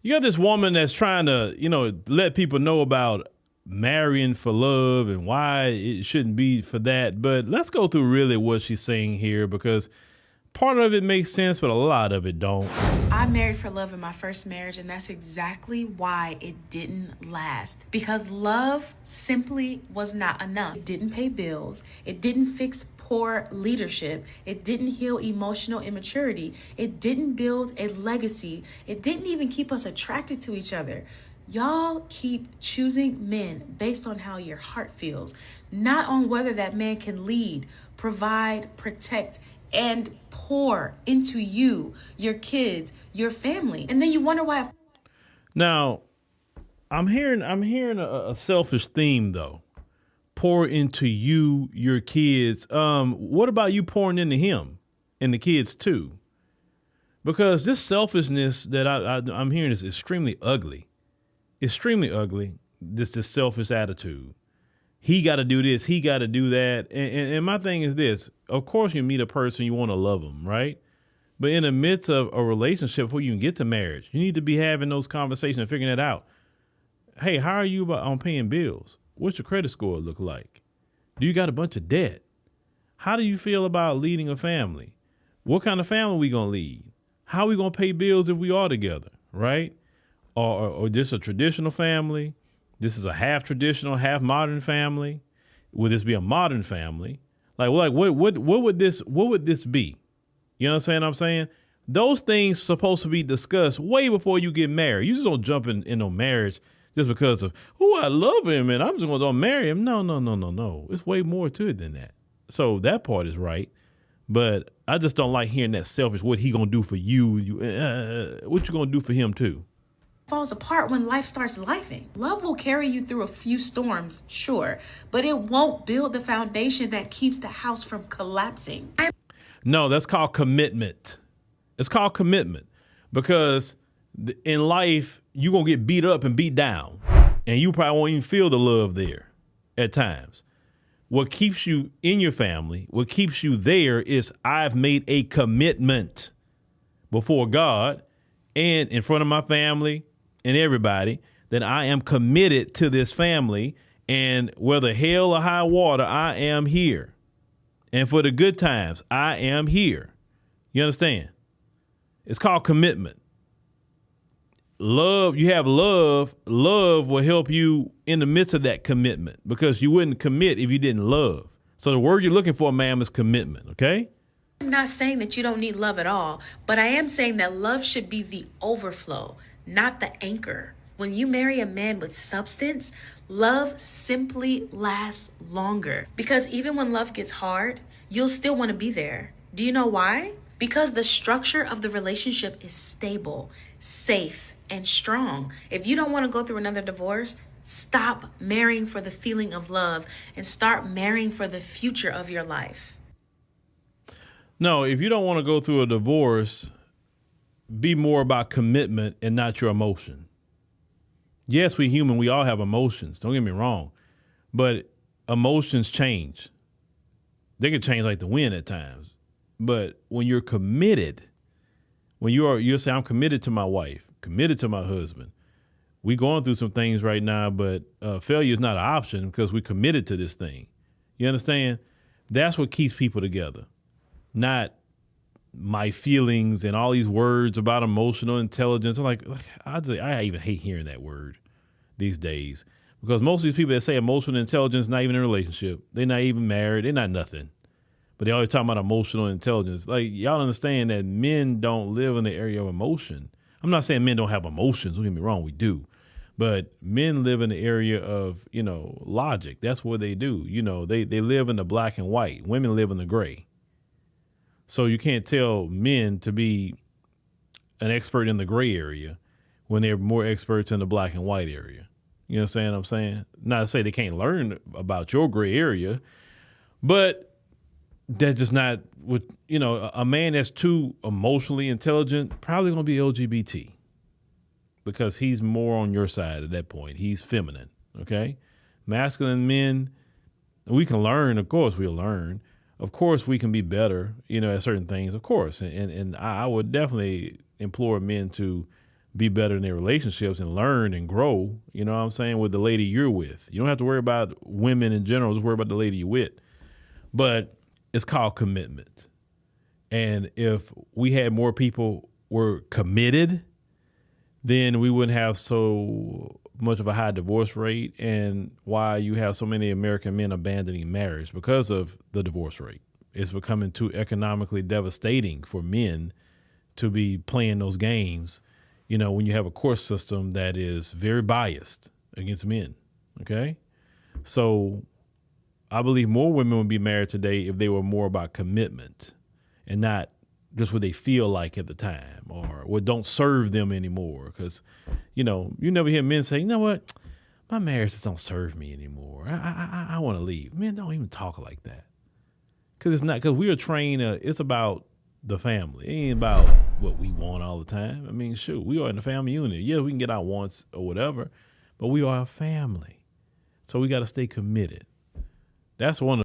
You got this woman that's trying to, let people know about marrying for love and why it shouldn't be for that. But let's go through really what she's saying here, because part of it makes sense, but a lot of it don't. I married for love in my first marriage, and that's exactly why it didn't last. Because love simply was not enough. It didn't pay bills. It didn't fix poor leadership. It didn't heal emotional immaturity. It didn't build a legacy. It didn't even keep us attracted to each other. Y'all keep choosing men based on how your heart feels, not on whether that man can lead, provide, protect, and pour into you, your kids, your family. And then you wonder why. Now, I'm hearing a selfish theme though. Pour into you, your kids. What about you pouring into him and the kids too? Because this selfishness that I'm hearing is extremely ugly. Extremely ugly. This selfish attitude. He got to do this. He got to do that. And my thing is this. Of course, you meet a person, you want to love them, right? But in the midst of a relationship before you can get to marriage, you need to be having those conversations and figuring that out. Hey, how are you on paying bills? What's your credit score look like? Do you got a bunch of debt? How do you feel about leading a family? What kind of family we going to lead? How we going to pay bills if we are together, right? Or this a traditional family? This is a half traditional, half modern family. Would this be a modern family? What would this be? You know what I'm saying? Those things supposed to be discussed way before you get married. You just don't jump in no marriage just because of, I love him and I'm just going to marry him. No. It's way more to it than that. So that part is right. But I just don't like hearing that selfish, what he going to do for you, what you going to do for him too. Falls apart when life starts lifing. Love will carry you through a few storms, sure, but it won't build the foundation that keeps the house from collapsing. No, that's called commitment. It's called commitment because in life, you're going to get beat up and beat down, and you probably won't even feel the love there at times. What keeps you in your family, what keeps you there is I've made a commitment before God and in front of my family and everybody that I am committed to this family, and whether hell or high water, I am here. And for the good times, I am here. You understand? It's called commitment. Love, you have love. Love will help you in the midst of that commitment because you wouldn't commit if you didn't love. So the word you're looking for, ma'am, is commitment, okay? I'm not saying that you don't need love at all, but I am saying that love should be the overflow, not the anchor. When you marry a man with substance, love simply lasts longer. Because even when love gets hard, you'll still want to be there. Do you know why? Because the structure of the relationship is stable, safe, and strong. If you don't want to go through another divorce, stop marrying for the feeling of love and start marrying for the future of your life. No, if you don't want to go through a divorce, be more about commitment and not your emotion. Yes, we're human. We all have emotions. Don't get me wrong. But emotions change. They can change like the wind at times. But when you're committed, when you'll say, I'm committed to my wife, committed to my husband. We're going through some things right now, but failure is not an option because we're committed to this thing. You understand? That's what keeps people together. Not my feelings and all these words about emotional intelligence. I'm like I even hate hearing that word these days because most of these people that say emotional intelligence not even in a relationship. They're not even married. They're not nothing. But they always talking about emotional intelligence. Like, y'all understand that men don't live in the area of emotion. I'm not saying men don't have emotions. Don't get me wrong. We do. But men live in the area of, logic. That's what they do. They live in the black and white. Women live in the gray. So you can't tell men to be an expert in the gray area when they're more experts in the black and white area. You understand what I'm saying? Not to say they can't learn about your gray area, but that's just not what, a man that's too emotionally intelligent probably going to be LGBT because he's more on your side at that point. He's feminine. Okay. Masculine men, we can learn. Of course we'll learn. Of course we can be better, at certain things, of course. And I would definitely implore men to be better in their relationships and learn and grow, you know what I'm saying, with the lady you're with. You don't have to worry about women in general, just worry about the lady you're with. But it's called commitment. And if we had more people were committed, then we wouldn't have so much of a high divorce rate, and why you have so many American men abandoning marriage because of the divorce rate. It's becoming too economically devastating for men to be playing those games, you know, when you have a court system that is very biased against men. Okay. So I believe more women would be married today if they were more about commitment and not just what they feel like at the time or what don't serve them anymore. Because, you know, you never hear men say, you know what, my marriage just don't serve me anymore. I want to leave. Men don't even talk like that. Because it's not, because we are trained, it's about the family. It ain't about what we want all the time. I mean, shoot, we are in the family unit. Yeah, we can get our wants or whatever, but we are a family. So we got to stay committed. That's one of